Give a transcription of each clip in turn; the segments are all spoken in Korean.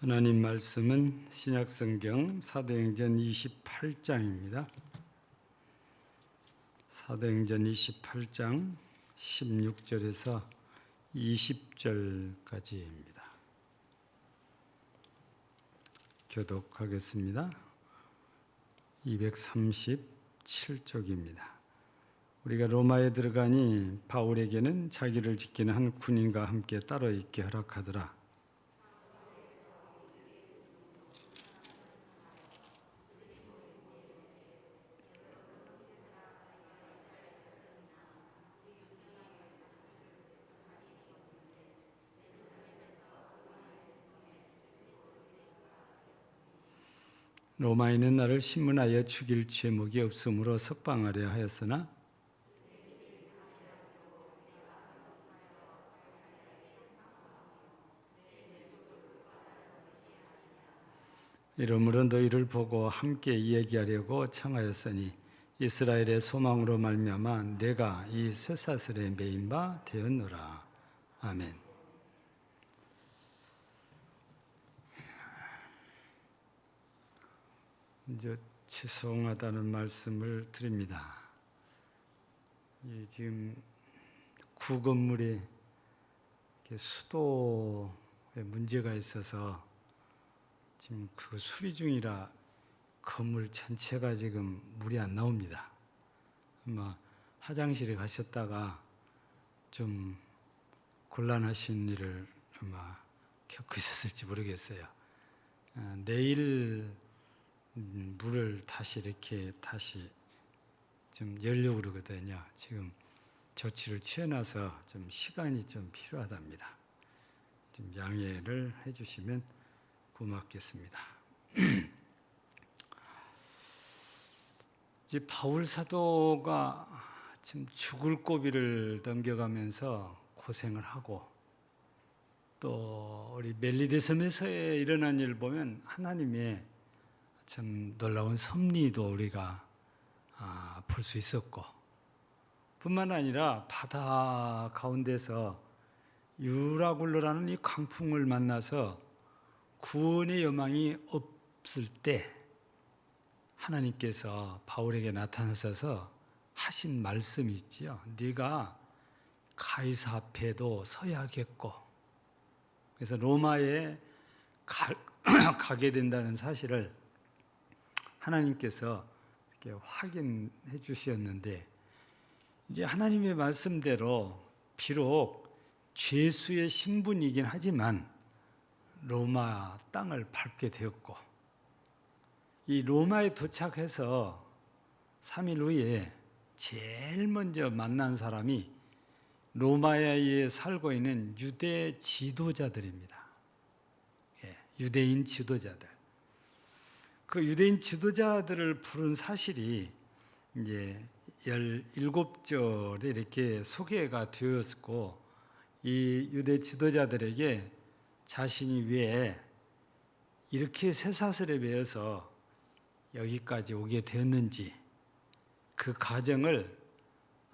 하나님 말씀은 신약성경 사도행전 28장입니다. 사도행전 28장 16절에서 20절까지입니다. 교독하겠습니다. 237쪽입니다. 우리가 로마에 들어가니 바울에게는 자기를 지키는 한 군인과 함께 따로 있게 허락하더라. 로마인은 나를 신문하여 죽일 죄목이 없으므로 석방하려 하였으나 이러므로 너희를 보고 함께 이야기하려고 청하였으니 이스라엘의 소망으로 말미암아 내가 이 쇠사슬에 매인 바 되었노라. 아멘. 이제 죄송하다는 말씀을 드립니다. 지금 구건물에 수도에 문제가 있어서 지금 그 수리 중이라 건물 전체가 지금 물이 안 나옵니다. 아마 화장실에 가셨다가 좀 곤란하신 일을 아마 겪으셨을지 모르겠어요. 내일 물을 다시 좀 열려고 그러거든요. 지금 조치를 취해놔서 좀 시간이 좀 필요하답니다. 좀 양해를 해주시면 고맙겠습니다. 이제 바울 사도가 지금 죽을 고비를 넘겨가면서 고생을 하고 또 우리 멜리데 섬에서 일어난 일을 보면 하나님의 참 놀라운 섭리도 우리가 볼 수 있었고, 뿐만 아니라 바다 가운데서 유라굴로라는 이 광풍을 만나서 구원의 여망이 없을 때 하나님께서 바울에게 나타나셔서 하신 말씀이 있지요. 네가 가이사 앞에도 서야겠고, 그래서 로마에 가게 된다는 사실을 하나님께서 이렇게 확인해 주셨는데, 이제 하나님의 말씀대로 비록 죄수의 신분이긴 하지만 로마 땅을 밟게 되었고, 이 로마에 도착해서 3일 후에 제일 먼저 만난 사람이 로마에 살고 있는 유대 지도자들입니다. 유대인 지도자들. 그 유대인 지도자들을 부른 사실이 이제 17절에 이렇게 소개가 되었고, 이 유대 지도자들에게 자신이 왜 이렇게 쇠사슬에 매여서 여기까지 오게 되었는지 그 과정을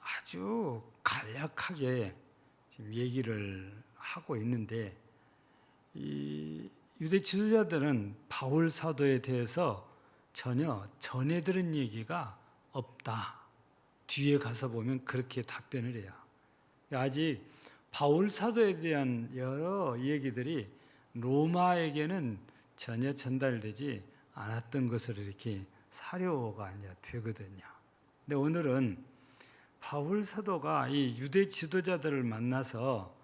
아주 간략하게 지금 얘기를 하고 있는데, 이 유대 지도자들은 바울 사도에 대해서 전혀 전해 들은 얘기가 없다. 뒤에 가서 보면 그렇게 답변을 해요. 아직 바울 사도에 대한 여러 얘기들이 로마에게는 전혀 전달되지 않았던 것으로 이렇게 사료가 이제 되거든요. 근데 오늘은 바울 사도가 이 유대 지도자들을 만나서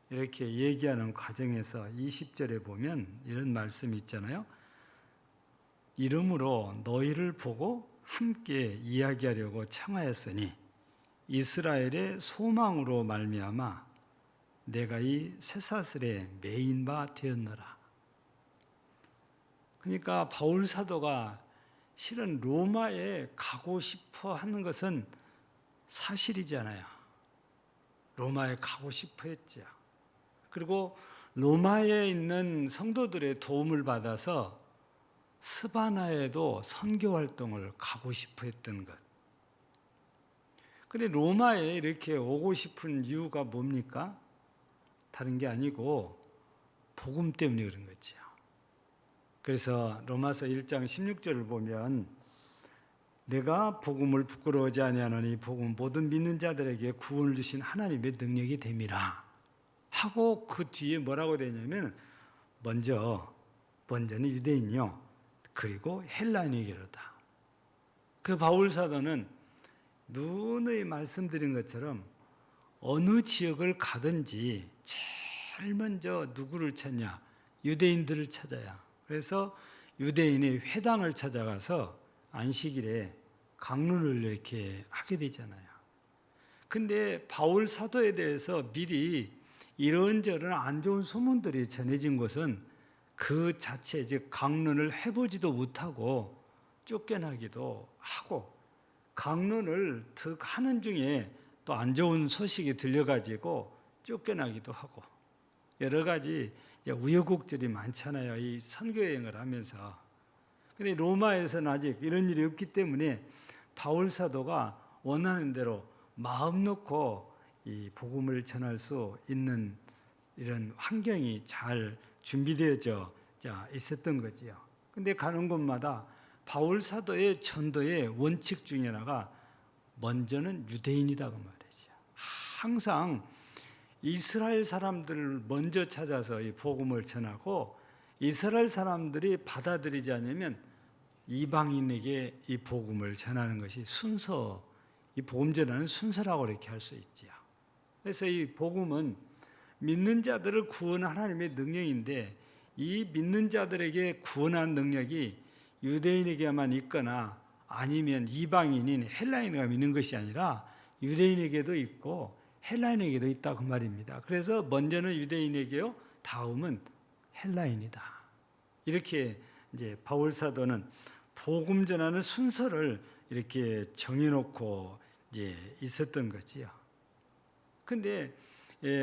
이렇게 얘기하는 과정에서 20절에 보면 이런 말씀이 있잖아요. 이러므로 너희를 보고 함께 이야기하려고 청하였으니 이스라엘의 소망으로 말미암아 내가 이 쇠사슬에 매인 바 되었노라. 그러니까 바울 사도가 실은 로마에 가고 싶어 하는 것은 사실이잖아요. 로마에 가고 싶어 했죠. 그리고 로마에 있는 성도들의 도움을 받아서 스바나에도 선교 활동을 가고 싶어 했던 것. 그런데 로마에 이렇게 오고 싶은 이유가 뭡니까? 다른 게 아니고 복음 때문에 그런 거죠. 그래서 로마서 1장 16절을 보면 내가 복음을 부끄러워하지 아니하노니 복음 모든 믿는 자들에게 구원을 주신 하나님의 능력이 됨이라 하고 그 뒤에 뭐라고 되냐면 먼저는 유대인이요 그리고 헬라인에게로다. 그 바울 사도는 누누이 말씀드린 것처럼 어느 지역을 가든지 제일 먼저 누구를 찾냐? 유대인들을 찾아야. 그래서 유대인의 회당을 찾아가서 안식일에 강론을 이렇게 하게 되잖아요. 근데 바울 사도에 대해서 미리 이런저런 안 좋은 소문들이 전해진 것은 그 자체 즉 강론을 해보지도 못하고 쫓겨나기도 하고 강론을 득 하는 중에 또 안 좋은 소식이 들려가지고 쫓겨나기도 하고 여러 가지 우여곡절이 많잖아요. 이 선교 여행을 하면서. 근데 로마에서는 아직 이런 일이 없기 때문에 바울 사도가 원하는 대로 마음 놓고 이 복음을 전할 수 있는 이런 환경이 잘 준비되어져 있었던 거지요. 근데 가는 곳마다 바울 사도의 전도의 원칙 중에 하나가 먼저는 유대인이다 그 말이죠. 항상 이스라엘 사람들을 먼저 찾아서 이 복음을 전하고 이스라엘 사람들이 받아들이지 않으면 이방인에게 이 복음을 전하는 것이 순서, 이 복음 전하는 순서라고 이렇게 할 수 있지요. 그래서 이 복음은 믿는 자들을 구원하는 하나님의 능력인데 이 믿는 자들에게 구원한 능력이 유대인에게만 있거나 아니면 이방인인 헬라인에게 있는 것이 아니라 유대인에게도 있고 헬라인에게도 있다 그 말입니다. 그래서 먼저는 유대인에게요, 다음은 헬라인이다. 이렇게 이제 바울 사도는 복음 전하는 순서를 이렇게 정해놓고 이제 있었던 거지요. 근데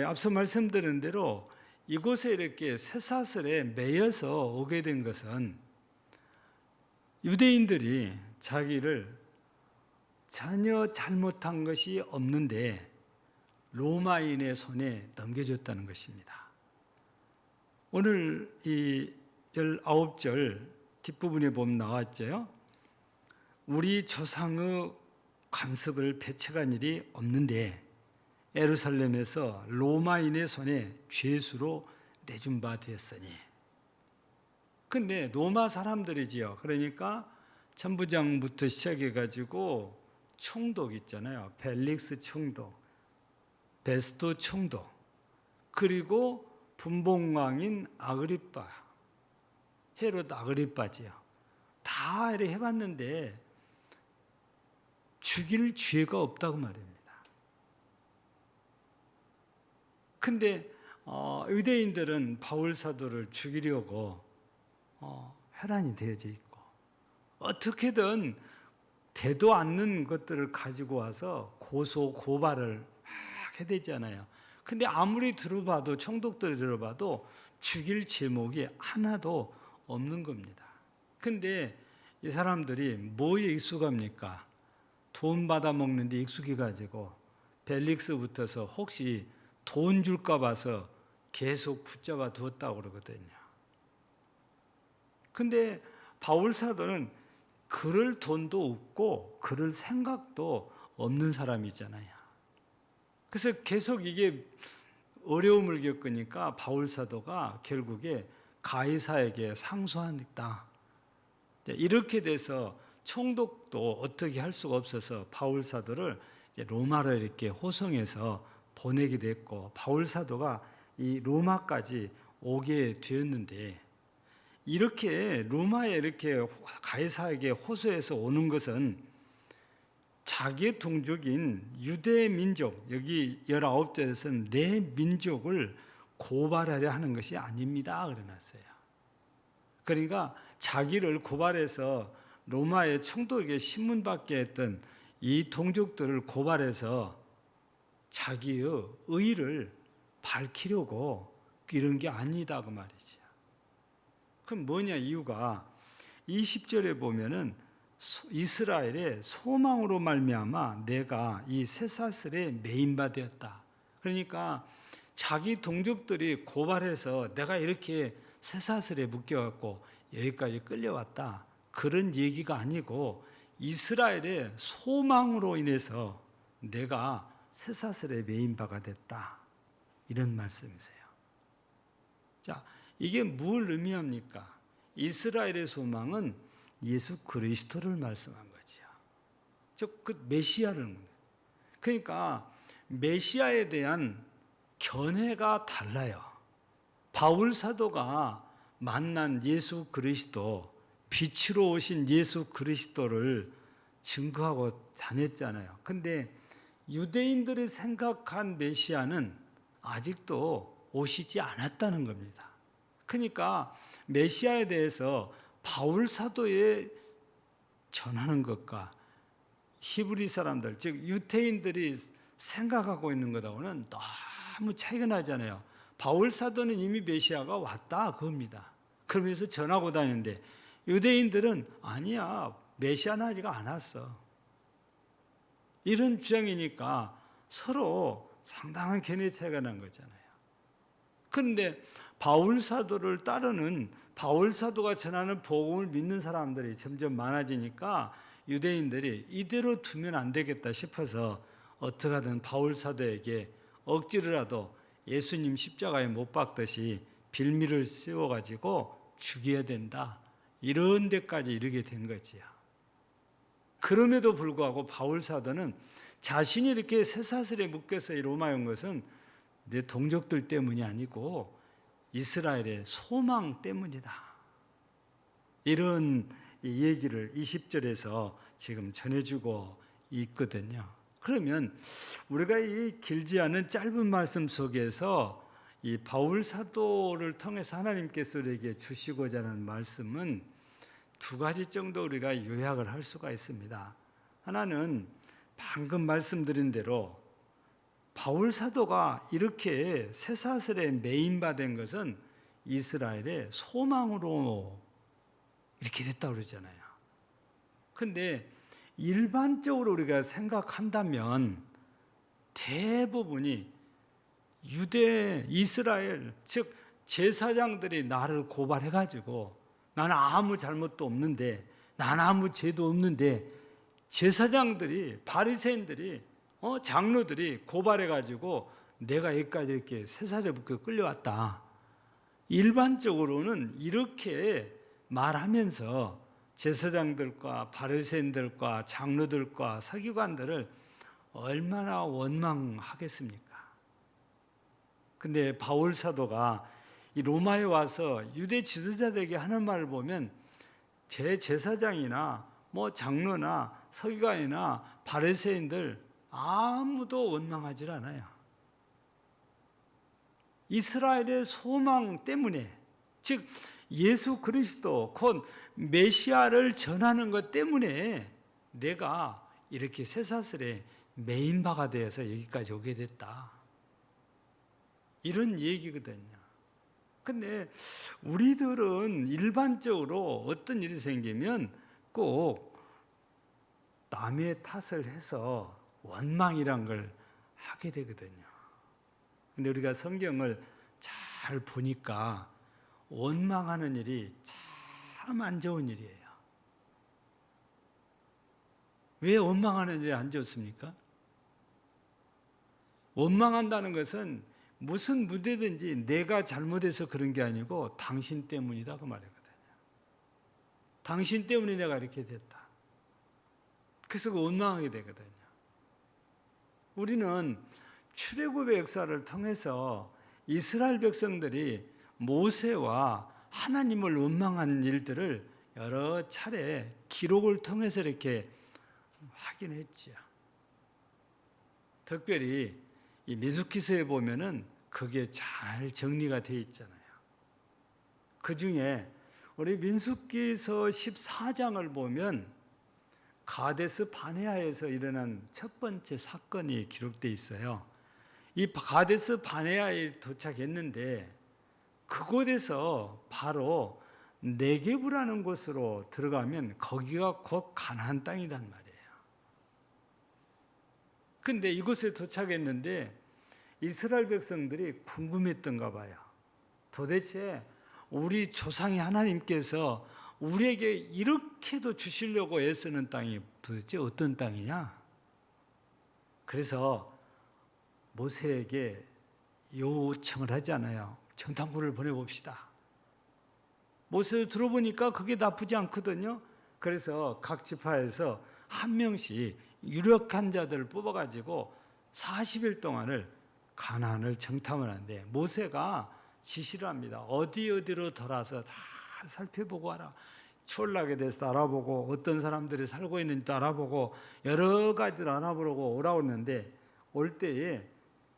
앞서 말씀드린 대로 이곳에 이렇게 쇠사슬에 매여서 오게 된 것은 유대인들이 자기를 전혀 잘못한 것이 없는데 로마인의 손에 넘겨줬다는 것입니다. 오늘 이 19절 뒷부분에 보면 나왔죠. 우리 조상의 관습을 배척한 일이 없는데 예루살렘에서 로마인의 손에 죄수로 내준 바 되었으니. 근데 로마 사람들이지요. 그러니까 천부장부터 시작해가지고 총독 있잖아요. 벨릭스 총독, 베스토 총독, 그리고 분봉왕인 아그리빠, 헤롯 아그리빠지요. 다 이렇게 해봤는데 죽일 죄가 없다고 말입니다. 근데 유대인들은 바울 사도를 죽이려고 혈안이 되어져 있고 어떻게든 되도 않는 것들을 가지고 와서 고발을 막 해야 되잖아요. 근데 아무리 들어봐도 총독들이 들어봐도 죽일 제목이 하나도 없는 겁니다. 근데 이 사람들이 뭐에 익숙합니까? 돈 받아 먹는데 익숙해 가지고 벨릭스부터서 혹시 돈 줄까 봐서 계속 붙잡아 두었다고 그러거든요. 근데 바울 사도는 그럴 돈도 없고 그럴 생각도 없는 사람이잖아요. 그래서 계속 이게 어려움을 겪으니까 바울 사도가 결국에 가이사에게 상소한다. 이렇게 돼서 총독도 어떻게 할 수가 없어서 바울 사도를 로마로 이렇게 호송해서 보내게 됐고 바울 사도가 이 로마까지 오게 되었는데 이렇게 로마에 이렇게 가이사에게 호소해서 오는 것은 자기의 동족인 유대 민족, 여기 19절에서는 내 민족을 고발하려 하는 것이 아닙니다 그러놨어요. 그러니까 자기를 고발해서 로마의 총독에게 신문받게 했던 이 동족들을 고발해서 자기의 의를 밝히려고 이런 게 아니다 그 말이죠. 그럼 뭐냐 이유가 20절에 보면은 이스라엘의 소망으로 말미암아 내가 이 쇠사슬에 매인 바 되었다. 그러니까 자기 동족들이 고발해서 내가 이렇게 쇠사슬에 묶여갖고 여기까지 끌려왔다. 그런 얘기가 아니고 이스라엘의 소망으로 인해서 내가 쇠사슬에 매인 바가 됐다. 이런 말씀이세요. 자, 이게 뭘 의미합니까? 이스라엘의 소망은 예수 그리스도를 말씀한 거지요. 즉, 그 메시아를. 그러니까 메시아에 대한 견해가 달라요. 바울 사도가 만난 예수 그리스도, 빛으로 오신 예수 그리스도를 증거하고 다녔잖아요. 근데 유대인들이 생각한 메시아는 아직도 오시지 않았다는 겁니다. 그러니까 메시아에 대해서 바울 사도에 전하는 것과 히브리 사람들, 즉 유대인들이 생각하고 있는 것하고는 너무 차이가 나잖아요. 바울 사도는 이미 메시아가 왔다 그겁니다. 그러면서 전하고 다니는데 유대인들은 아니야, 메시아는 아직 안 왔어. 이런 주장이니까 서로 상당한 견해 차이가 난 거잖아요. 그런데 바울 사도를 따르는, 바울 사도가 전하는 복음을 믿는 사람들이 점점 많아지니까 유대인들이 이대로 두면 안 되겠다 싶어서 어떻게 하든 바울 사도에게 억지로라도 예수님 십자가에 못 박듯이 빌미를 씌워가지고 죽여야 된다. 이런 데까지 이르게 된 거지요. 그럼에도 불구하고 바울 사도는 자신이 이렇게 쇠사슬에 묶여서 로마에 온 것은 내 동족들 때문이 아니고 이스라엘의 소망 때문이다. 이런 얘기를 20절에서 지금 전해주고 있거든요. 그러면 우리가 이 길지 않은 짧은 말씀 속에서 이 바울 사도를 통해서 하나님께서 우리에게 주시고자 하는 말씀은 두 가지 정도 우리가 요약을 할 수가 있습니다. 하나는 방금 말씀드린 대로 바울 사도가 이렇게 쇠사슬에 매인받은 것은 이스라엘의 소망으로 이렇게 됐다고 그러잖아요. 근데 일반적으로 우리가 생각한다면 대부분이 유대, 이스라엘, 즉 제사장들이 나를 고발해가지고 나는 아무 잘못도 없는데, 나는 아무 죄도 없는데 제사장들이, 바리새인들이, 장로들이 고발해가지고 내가 여기까지 이렇게 쇠사슬에 묶여 끌려왔다. 일반적으로는 이렇게 말하면서 제사장들과 바리새인들과 장로들과 서기관들을 얼마나 원망하겠습니까? 근데 바울 사도가 이 로마에 와서 유대 지도자들에게 하는 말을 보면 제 제사장이나 장로나 서기관이나 바리새인들 아무도 원망하지 않아요. 이스라엘의 소망 때문에, 즉 예수 그리스도 곧 메시아를 전하는 것 때문에 내가 이렇게 쇠사슬에 매인 바가 되어서 여기까지 오게 됐다. 이런 얘기거든요. 근데 우리들은 일반적으로 어떤 일이 생기면 꼭 남의 탓을 해서 원망이란 걸 하게 되거든요. 근데 우리가 성경을 잘 보니까 원망하는 일이 참 안 좋은 일이에요. 왜 원망하는 일이 안 좋습니까? 원망한다는 것은 무슨 문제든지 내가 잘못해서 그런 게 아니고 당신 때문이다 그 말이거든요. 당신 때문에 내가 이렇게 됐다. 그래서 원망하게 되거든요. 우리는 출애굽의 역사를 통해서 이스라엘 백성들이 모세와 하나님을 원망한 일들을 여러 차례 기록을 통해서 이렇게 확인했지요. 특별히 이 민수기서에 보면은 그게 잘 정리가 되어 있잖아요. 그 중에 우리 민수기서 14장을 보면 가데스 바네아에서 일어난 첫 번째 사건이 기록되어 있어요. 이 가데스 바네아에 도착했는데 그곳에서 바로 네게브라는 곳으로 들어가면 거기가 곧 가나안 땅이란 말이에요. 근데 이곳에 도착했는데 이스라엘 백성들이 궁금했던가 봐요. 도대체 우리 조상이 하나님께서 우리에게 이렇게도 주시려고 애쓰는 땅이 도대체 어떤 땅이냐? 그래서 모세에게 요청을 하잖아요. 정탐꾼을 보내봅시다. 모세를 들어보니까 그게 나쁘지 않거든요. 그래서 각 지파에서 한 명씩 유력한 자들을 뽑아가지고 40일 동안을 가나안을 정탐을 하는데 모세가 지시를 합니다. 어디로 돌아서 다 살펴보고 와라. 추월락에 대해서 알아보고 어떤 사람들이 살고 있는지도 알아보고 여러 가지를 알아보려고 오라고 했는데 올 때에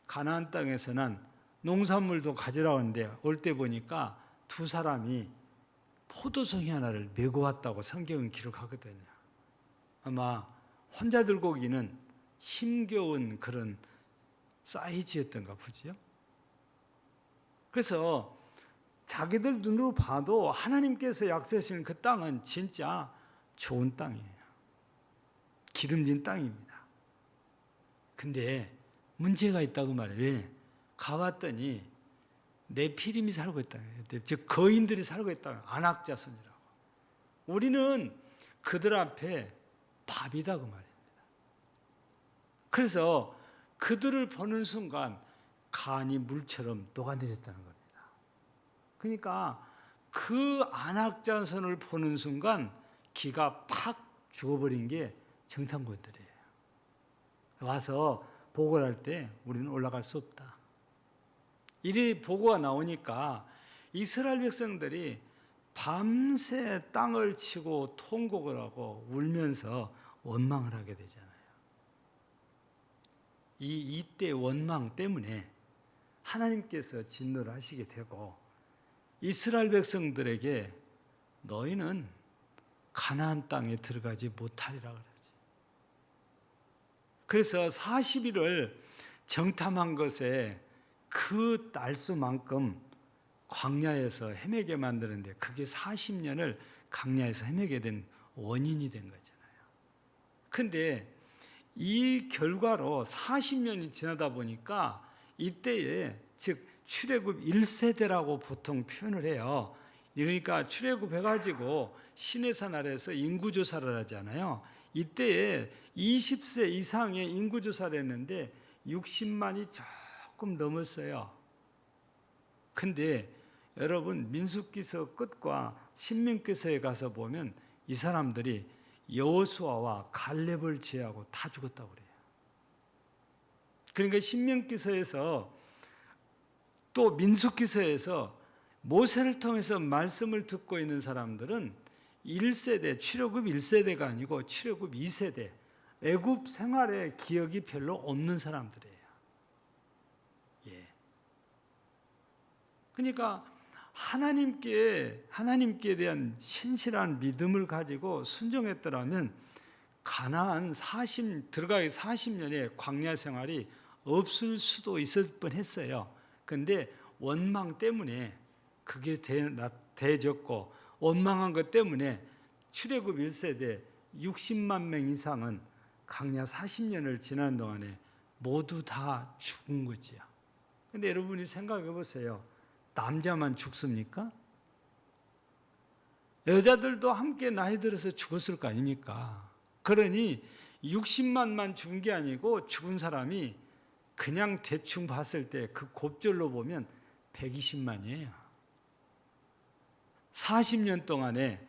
가나안 땅에서는 농산물도 가지라고 하는데 올 때 보니까 두 사람이 포도송이 하나를 메고 왔다고 성경은 기록하거든요. 아마 혼자 들고 오기는 힘겨운 그런 사이즈였던가 보죠. 그래서 자기들 눈으로 봐도 하나님께서 약속하신 그 땅은 진짜 좋은 땅이에요. 기름진 땅입니다. 근데 문제가 있다고 말해요. 왜? 가봤더니 네피림이 살고 있다는 거예요. 즉 거인들이 살고 있다는 거예요. 안악자손이라고. 우리는 그들 앞에 밥이다 그 말입니다. 그래서 그들을 보는 순간 간이 물처럼 녹아내렸다는 겁니다. 그러니까 그 안악자손을 보는 순간 기가 팍 죽어버린 게 정탐꾼들이에요. 와서 보고를 할 때 우리는 올라갈 수 없다. 이리 보고가 나오니까 이스라엘 백성들이 밤새 땅을 치고 통곡을 하고 울면서 원망을 하게 되잖아요. 이때 원망 때문에 하나님께서 진노를 하시게 되고 이스라엘 백성들에게 너희는 가나안 땅에 들어가지 못하리라 그러지. 그래서 40일을 정탐한 것에 그 날수만큼 광야에서 헤매게 만드는데 그게 40년을 광야에서 헤매게 된 원인이 된 거잖아요. 근데 이 결과로 40년이 지나다 보니까 이때에 즉 출애굽 1세대라고 보통 표현을 해요. 그러니까 출애굽해가지고 시내산 아래에서 인구조사를 하잖아요. 이때에 20세 이상의 인구조사를 했는데 60만이 조금 넘었어요. 근데 여러분 민수기서 끝과 신명기서에 가서 보면 이 사람들이 여호수아와 갈렙을 제하고 다 죽었다고 그래요. 그러니까 신명기서에서 또 민수기서에서 모세를 통해서 말씀을 듣고 있는 사람들은 1세대, 출애굽 1세대가 아니고 출애굽 2세대, 애굽 생활의 기억이 별로 없는 사람들이에요. 예. 그러니까 하나님께 대한 신실한 믿음을 가지고 순종했더라면 가나안 들어가기 40년의 광야 생활이 없을 수도 있을 뻔했어요. 그런데 원망 때문에 그게 대졌고 원망한 것 때문에 출애굽 1세대 60만 명 이상은 광야 40년을 지난 동안에 모두 다 죽은 거지요. 그런데 여러분이 생각해 보세요. 남자만 죽습니까? 여자들도 함께 나이 들어서 죽었을 거 아닙니까? 그러니 60만만 죽은 게 아니고 죽은 사람이 그냥 대충 봤을 때 그 곱절로 보면 120만이에요. 40년 동안에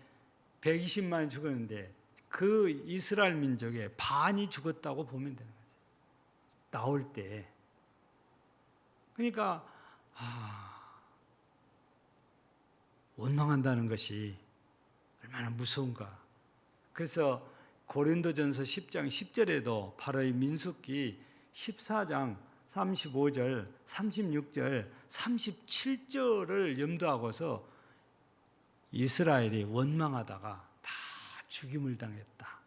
120만이 죽었는데 그 이스라엘 민족의 반이 죽었다고 보면 되는 거죠. 나올 때. 그러니까 원망한다는 것이 얼마나 무서운가. 그래서 고린도전서 10장 10절에도 바로 이 민수기 14장 35절, 36절, 37절을 염두하고서 이스라엘이 원망하다가 다 죽임을 당했다.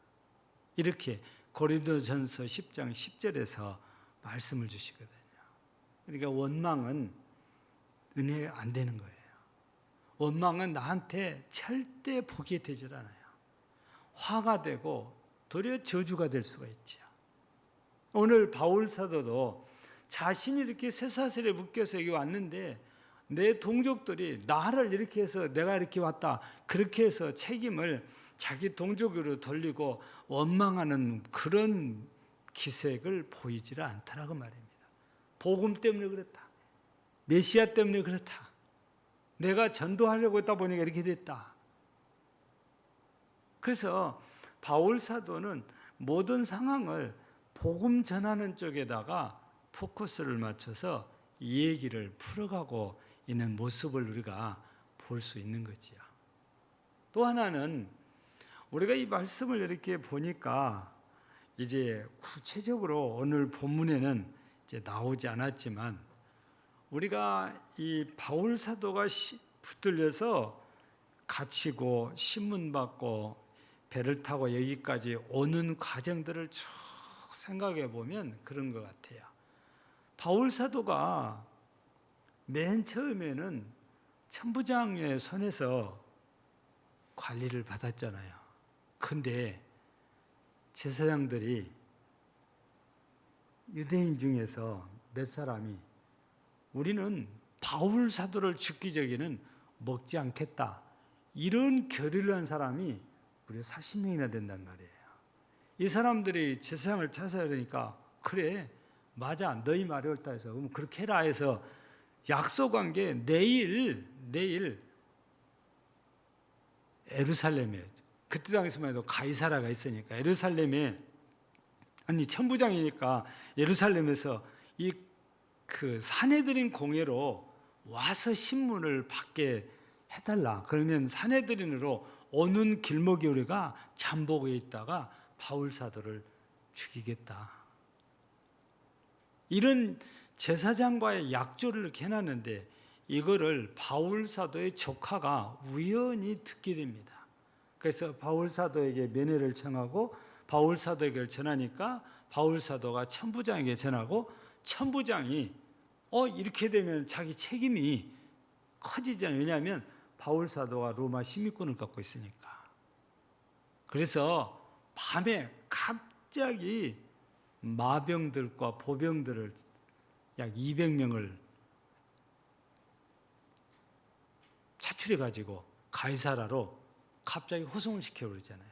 이렇게 고린도전서 10장 10절에서 말씀을 주시거든요. 그러니까 원망은 은혜가 안 되는 거예요. 원망은 나한테 절대 복이 되질 않아요. 화가 되고 도리어 저주가 될 수가 있죠. 오늘 바울 사도도 자신이 이렇게 쇠사슬에 묶여서 여기 왔는데 내 동족들이 나를 이렇게 해서 내가 이렇게 왔다 그렇게 해서 책임을 자기 동족으로 돌리고 원망하는 그런 기색을 보이지를 않다라고 말입니다. 복음 때문에 그렇다. 메시아 때문에 그렇다. 내가 전도하려고 했다 보니까 이렇게 됐다. 그래서 바울 사도는 모든 상황을 복음 전하는 쪽에다가 포커스를 맞춰서 이 얘기를 풀어가고 있는 모습을 우리가 볼 수 있는 거지요. 또 하나는 우리가 이 말씀을 이렇게 보니까 이제 구체적으로 오늘 본문에는 이제 나오지 않았지만 우리가 이 바울 사도가 붙들려서 갇히고 신문받고 배를 타고 여기까지 오는 과정들을 쭉 생각해 보면 그런 것 같아요. 바울 사도가 맨 처음에는 천부장의 손에서 관리를 받았잖아요. 근데 제사장들이 유대인 중에서 몇 사람이 우리는 바울 사도를 죽기 전에는 먹지 않겠다. 이런 결의를 한 사람이 무려 40명이나 된단 말이에요. 이 사람들이 제사장을 찾아야 되니까 그래 맞아 너희 말이 옳다 해서 그럼 그렇게 해라 해서 약속한 게 내일 예루살렘에 그때 당시만 해도 가이사라가 있으니까 예루살렘에 아니 천부장이니까 예루살렘에서 이 그 사내들인 공회로 와서 신문을 받게 해달라. 그러면 사내들인으로 오는 길목에 우리가 잠복에 있다가 바울 사도를 죽이겠다. 이런 제사장과의 약조를 이렇게 해놨는데 이거를 바울 사도의 조카가 우연히 듣게 됩니다. 그래서 바울 사도에게 면회를 청하고 바울 사도에게 전하니까 바울 사도가 천부장에게 전하고 천부장이 이렇게 되면 자기 책임이 커지잖아요. 왜냐하면 바울 사도가 로마 시민권을 갖고 있으니까. 그래서 밤에 갑자기 마병들과 보병들을 약 200명을 차출해 가지고 가이사라로 갑자기 호송을 시켜버리잖아요.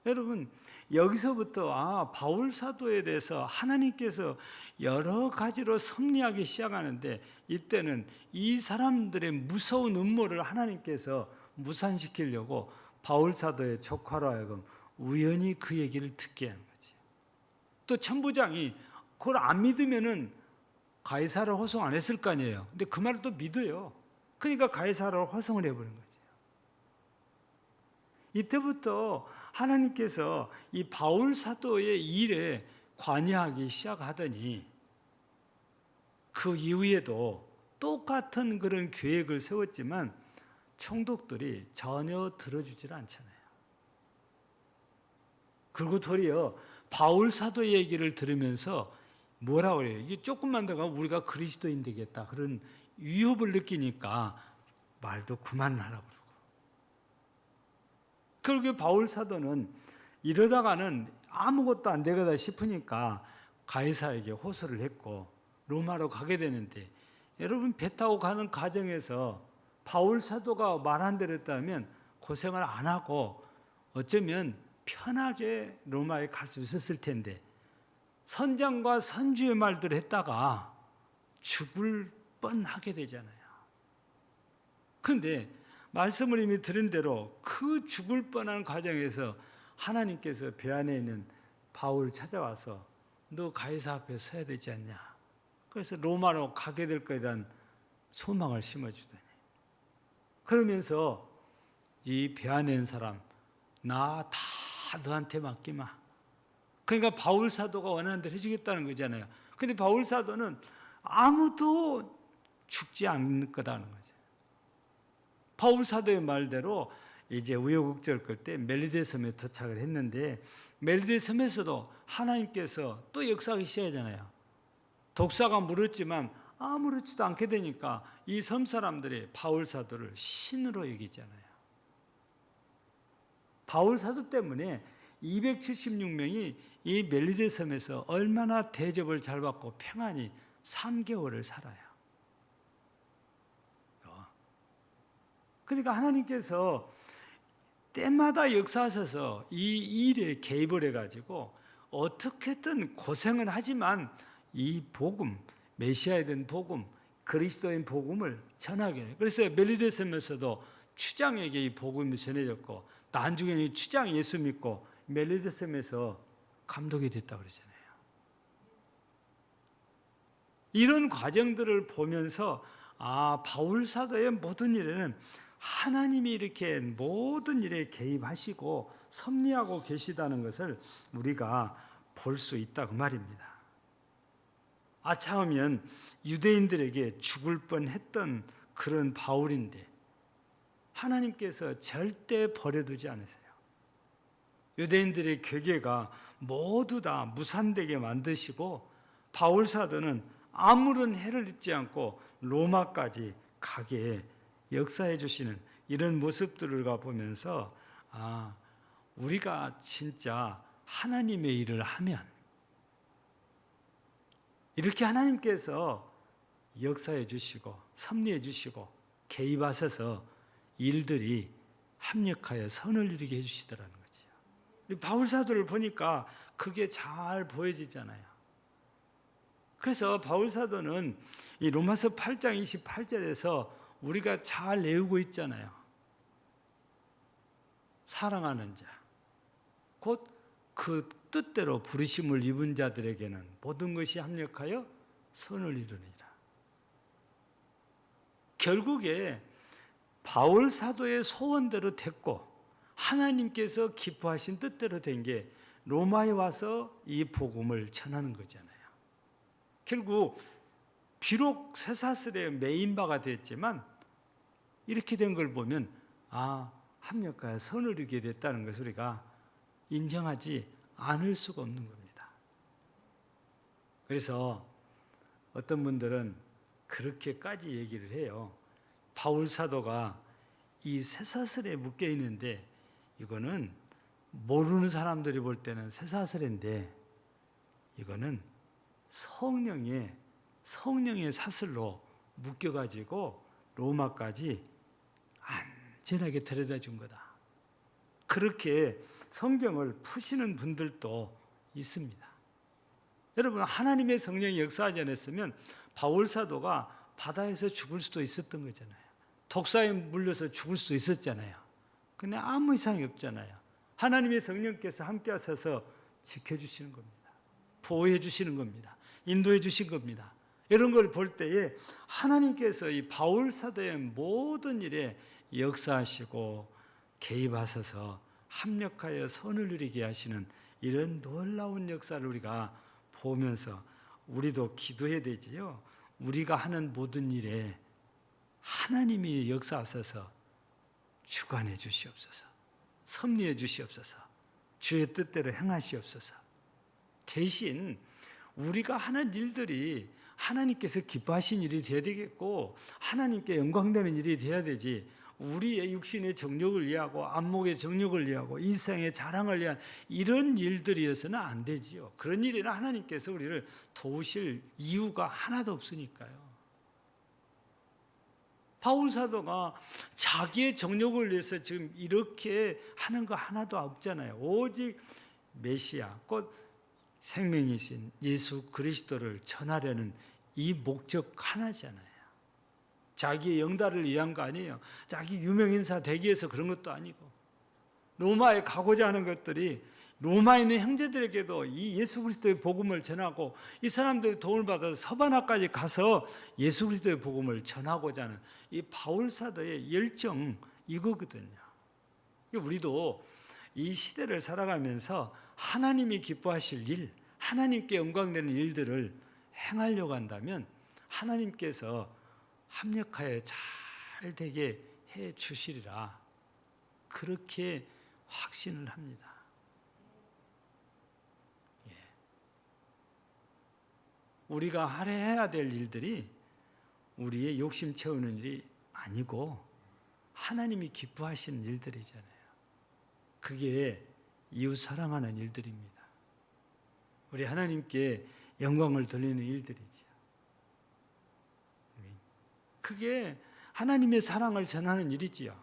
여러분 여기서부터 바울 사도에 대해서 하나님께서 여러 가지로 섭리하기 시작하는데 이때는 이 사람들의 무서운 음모를 하나님께서 무산시키려고 바울 사도의 조카로 하여금 우연히 그 얘기를 듣게 하는 거지. 또 천부장이 그걸 안 믿으면은 가이사를 호송 안 했을 거 아니에요. 근데 그 말을 또 믿어요. 그러니까 가이사를 호송을 해버린 거죠. 이때부터 하나님께서 이 바울 사도의 일에 관여하기 시작하더니 그 이후에도 똑같은 그런 계획을 세웠지만 총독들이 전혀 들어주질 않잖아요. 그리고 도리어 바울 사도 얘기를 들으면서 뭐라고 그래요? 이게 조금만 더 가면 우리가 그리스도인 되겠다. 그런 위협을 느끼니까 말도 그만하라고 그러고. 그리고 바울 사도는 이러다가는 아무것도 안 되겠다 싶으니까 가이사에게 호소를 했고 로마로 가게 되는데 여러분 배 타고 가는 과정에서 바울 사도가 말한 대로 했다면 고생을 안 하고 어쩌면 편하게 로마에 갈 수 있었을 텐데 선장과 선주의 말들을 했다가 죽을 뻔하게 되잖아요. 그런데 말씀을 이미 들은 대로 그 죽을 뻔한 과정에서 하나님께서 배 안에 있는 바울을 찾아와서 너 가이사 앞에 서야 되지 않냐. 그래서 로마로 가게 될 거라는 소망을 심어주더니 그러면서 이 배 안에 있는 사람 나 다 너한테 맡기마. 그러니까 바울 사도가 원하는 대로 해주겠다는 거잖아요. 그런데 바울 사도는 아무도 죽지 않을 거다는 거죠. 바울 사도의 말대로 이제 우여곡절 끌 때 멜리데 섬에 도착을 했는데 멜리데 섬에서도 하나님께서 또 역사하기 시작하잖아요. 독사가 물었지만 아무렇지도 않게 되니까 이 섬 사람들이 바울 사도를 신으로 여기잖아요. 바울 사도 때문에 276명이 이 멜리데 섬에서 얼마나 대접을 잘 받고 평안히 3개월을 살아요. 그러니까 하나님께서 때마다 역사하셔서 이 일에 개입을 해가지고 어떻게든 고생은 하지만 이 복음, 메시아에 대한 복음, 그리스도인 복음을 전하게 해요. 그래서 멜리데셈에서도 추장에게 이 복음이 전해졌고 나중에는 이 추장 예수 믿고 멜리데셈에서 감독이 됐다고 그러잖아요. 이런 과정들을 보면서 바울 사도의 모든 일에는 하나님이 이렇게 모든 일에 개입하시고 섭리하고 계시다는 것을 우리가 볼 수 있다 그 말입니다. 아차하면 유대인들에게 죽을 뻔했던 그런 바울인데 하나님께서 절대 버려두지 않으세요. 유대인들의 괴계가 모두 다 무산되게 만드시고 바울 사도는 아무런 해를 입지 않고 로마까지 가게 역사해 주시는 이런 모습들을 보면서 우리가 진짜 하나님의 일을 하면 이렇게 하나님께서 역사해 주시고 섭리해 주시고 개입하셔서 일들이 합력하여 선을 이루게 해 주시더라는 거죠. 바울 사도를 보니까 그게 잘 보여지잖아요. 그래서 바울 사도는 이 로마서 8장 28절에서 우리가 잘 외우고 있잖아요. 사랑하는 자, 곧 그 뜻대로 부르심을 입은 자들에게는 모든 것이 합력하여 선을 이루니라. 결국에 바울 사도의 소원대로 됐고 하나님께서 기뻐하신 뜻대로 된 게 로마에 와서 이 복음을 전하는 거잖아요. 결국 비록 쇠사슬의 메인바가 됐지만 이렇게 된 걸 보면 합력하여 선을 이루게 됐다는 것을 우리가 인정하지 않을 수가 없는 겁니다. 그래서 어떤 분들은 그렇게까지 얘기를 해요. 바울 사도가 이 쇠사슬에 묶여 있는데 이거는 모르는 사람들이 볼 때는 쇠사슬인데 이거는 성령의 사슬로 묶여가지고 로마까지 안전하게 데려다 준 거다. 그렇게 성경을 푸시는 분들도 있습니다. 여러분, 하나님의 성령이 역사하지 않았으면 바울 사도가 바다에서 죽을 수도 있었던 거잖아요. 독사에 물려서 죽을 수도 있었잖아요. 근데 아무 이상이 없잖아요. 하나님의 성령께서 함께 하셔서 지켜주시는 겁니다. 보호해 주시는 겁니다. 인도해 주신 겁니다. 이런 걸 볼 때에 하나님께서 이 바울 사도의 모든 일에 역사하시고 개입하셔서 합력하여 선을 이루게 하시는 이런 놀라운 역사를 우리가 보면서 우리도 기도해야 되지요. 우리가 하는 모든 일에 하나님이 역사하셔서 주관해 주시옵소서. 섭리해 주시옵소서. 주의 뜻대로 행하시옵소서. 대신 우리가 하는 일들이 하나님께서 기뻐하신 일이 되어야 되겠고 하나님께 영광되는 일이 되어야 되지 우리의 육신의 정욕을 위하고 안목의 정욕을 위하고 인생의 자랑을 위한 이런 일들이어서는 안 되지요. 그런 일에는 하나님께서 우리를 도우실 이유가 하나도 없으니까요. 바울 사도가 자기의 정욕을 위해서 지금 이렇게 하는 거 하나도 없잖아요. 오직 메시아, 곧 생명이신 예수 그리스도를 전하려는 이 목적 하나잖아요. 자기의 영달을 위한 거 아니에요. 자기 유명인사 되기 위해서 그런 것도 아니고 로마에 가고자 하는 것들이 로마에 있는 형제들에게도 이 예수 그리스도의 복음을 전하고 이 사람들의 도움을 받아서 서바나까지 가서 예수 그리스도의 복음을 전하고자 하는 이 바울 사도의 열정 이거거든요. 우리도 이 시대를 살아가면서 하나님이 기뻐하실 일, 하나님께 영광되는 일들을 행하려고 한다면 하나님께서 합력하여 잘 되게 해 주시리라 그렇게 확신을 합니다. 우리가 해야 될 일들이 우리의 욕심 채우는 일이 아니고 하나님이 기뻐하시는 일들이잖아요. 그게 이웃 사랑하는 일들입니다. 우리 하나님께 영광을 돌리는 일들이죠. 그게 하나님의 사랑을 전하는 일이지요.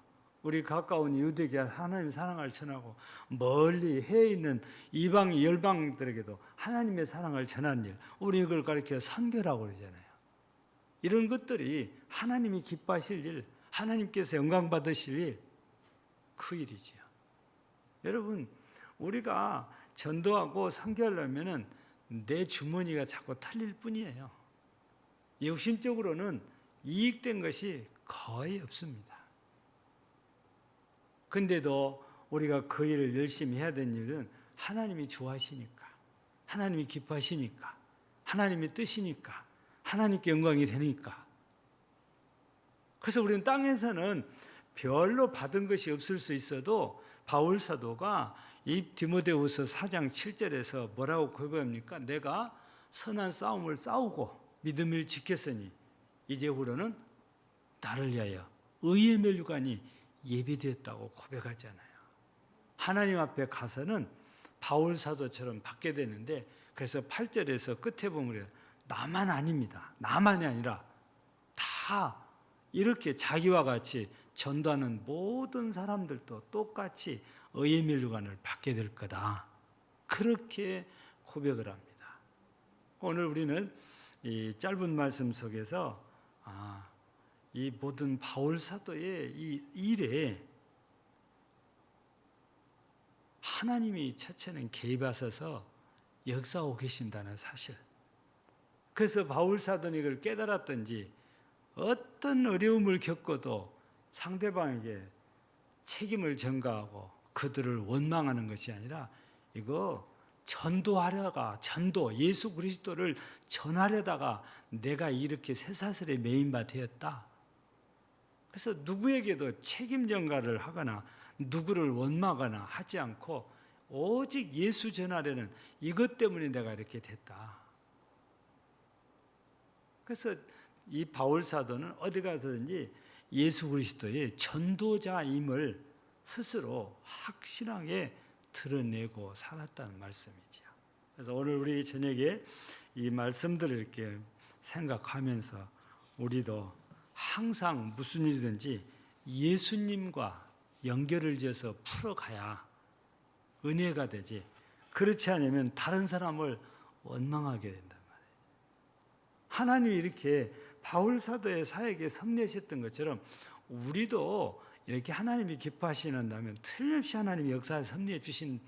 우리 가까운 유대계 하나님의 사랑을 전하고 멀리 해에 있는 이방 열방들에게도 하나님의 사랑을 전하는 일, 우리 이걸 가르쳐 선교라고 그러잖아요. 이런 것들이 하나님이 기뻐하실 일, 하나님께서 영광 받으실 일, 그 일이지요. 여러분, 우리가 전도하고 선교하려면은 내 주머니가 자꾸 털릴 뿐이에요. 육신적으로는 이익된 것이 거의 없습니다. 근데도 우리가 그 일을 열심히 해야 되는 일은 하나님이 좋아하시니까, 하나님이 기뻐하시니까, 하나님의 뜻이니까, 하나님께 영광이 되니까. 그래서 우리는 땅에서는 별로 받은 것이 없을 수 있어도 바울 사도가 이 디모데후서 4장 7절에서 뭐라고 고백합니까? 내가 선한 싸움을 싸우고 믿음을 지켰으니 이제후로는 나를 위하여 의의 멸류관이 예비되었다고 고백하잖아요. 하나님 앞에 가서는 바울 사도처럼 받게 되는데, 그래서 8절에서 끝에 보면 그래요. 나만 아닙니다. 나만이 아니라 다 이렇게 자기와 같이 전도하는 모든 사람들도 똑같이 의의 멸류관을 받게 될 거다. 그렇게 고백을 합니다. 오늘 우리는 이 짧은 말씀 속에서 이 모든 바울 사도의 이 일에 하나님이 첫째는 개입하셔서 역사하고 계신다는 사실. 그래서 바울 사도는 이걸 깨달았던지 어떤 어려움을 겪어도 상대방에게 책임을 전가하고 그들을 원망하는 것이 아니라 이거 전도하려다가 예수 그리스도를 전하려다가 내가 이렇게 쇠사슬에 매인 바 되었다. 그래서 누구에게도 책임 전가를 하거나 누구를 원망하거나 하지 않고 오직 예수 전하려는 이것 때문에 내가 이렇게 됐다. 그래서 이 바울 사도는 어디 가서든지 예수 그리스도의 전도자임을 스스로 확실하게 드러내고 살았다는 말씀이지요. 그래서 오늘 우리 저녁에 이 말씀들을 이렇게 생각하면서 우리도 항상 무슨 일이든지 예수님과 연결을 지어서 풀어가야 은혜가 되지, 그렇지 않으면 다른 사람을 원망하게 된단 말이에요. 하나님이 이렇게 바울 사도의 사역에 섭리하셨던 것처럼 우리도 이렇게 하나님이 기뻐하시는다면 틀림없이 하나님이 역사에 섭리해 주신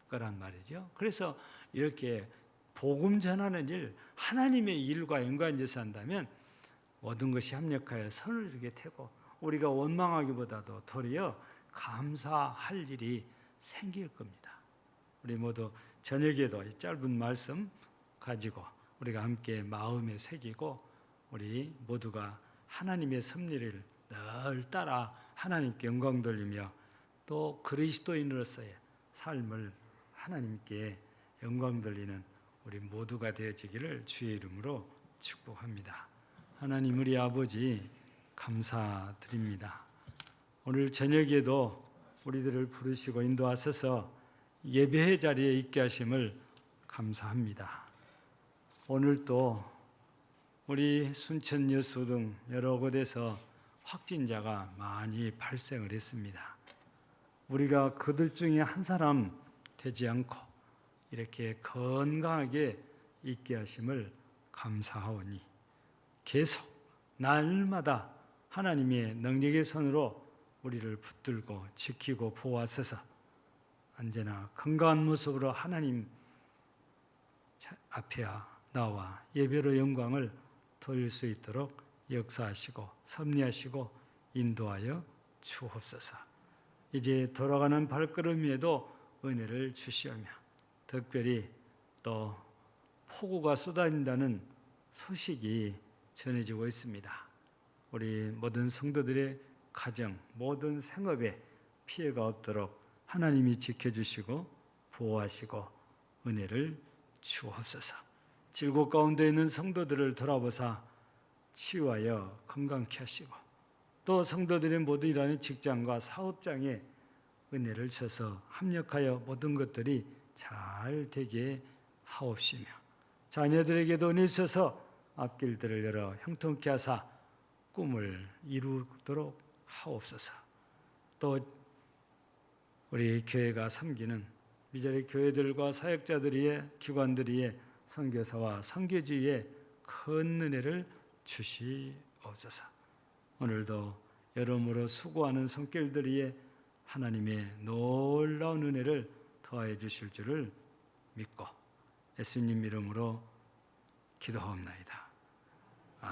거란 말이죠. 그래서 이렇게 복음 전하는 일, 하나님의 일과 연관지어서 한다면 모든 것이 합력하여 선을 이루게 되고 우리가 원망하기보다도 도리어 감사할 일이 생길 겁니다. 우리 모두 저녁에도 이 짧은 말씀 가지고 우리가 함께 마음에 새기고 우리 모두가 하나님의 섭리를 늘 따라 하나님께 영광 돌리며 또 그리스도인으로서의 삶을 하나님께 영광 돌리는 우리 모두가 되어지기를 주의 이름으로 축복합니다. 하나님 우리 아버지 감사드립니다. 오늘 저녁에도 우리들을 부르시고 인도하셔서 예배의 자리에 있게 하심을 감사합니다. 오늘 또 우리 순천 여수 등 여러 곳에서 확진자가 많이 발생을 했습니다. 우리가 그들 중에 한 사람 되지 않고 이렇게 건강하게 있게 하심을 감사하오니 계속 날마다 하나님의 능력의 손으로 우리를 붙들고 지키고 보호하셔서 언제나 건강한 모습으로 하나님 앞에 나와 예배로 영광을 돌릴 수 있도록 역사하시고 섭리하시고 인도하여 주옵소서. 이제 돌아가는 발걸음에도 은혜를 주시오며 특별히 또 폭우가 쏟아진다는 소식이 전해지고 있습니다. 우리 모든 성도들의 가정, 모든 생업에 피해가 없도록 하나님이 지켜주시고 보호하시고 은혜를 주옵소서. 질곡 가운데 있는 성도들을 돌아보사 치유하여 건강케 하시고 또 성도들의 모두 일하는 직장과 사업장에 은혜를 주셔서 합력하여 모든 것들이 잘 되게 하옵시며 자녀들에게도 은혜 주셔서 앞길들을 열어 형통케 하사 꿈을 이루도록 하옵소서. 또 우리 교회가 섬기는 미자리 교회들과 사역자들의 기관들의 선교사와 선교지에 큰 은혜를 주시옵소서. 오늘도 여러모로 수고하는 손길들이에 하나님의 놀라운 은혜를 더하여 주실 줄을 믿고 예수님 이름으로 기도하옵나이다.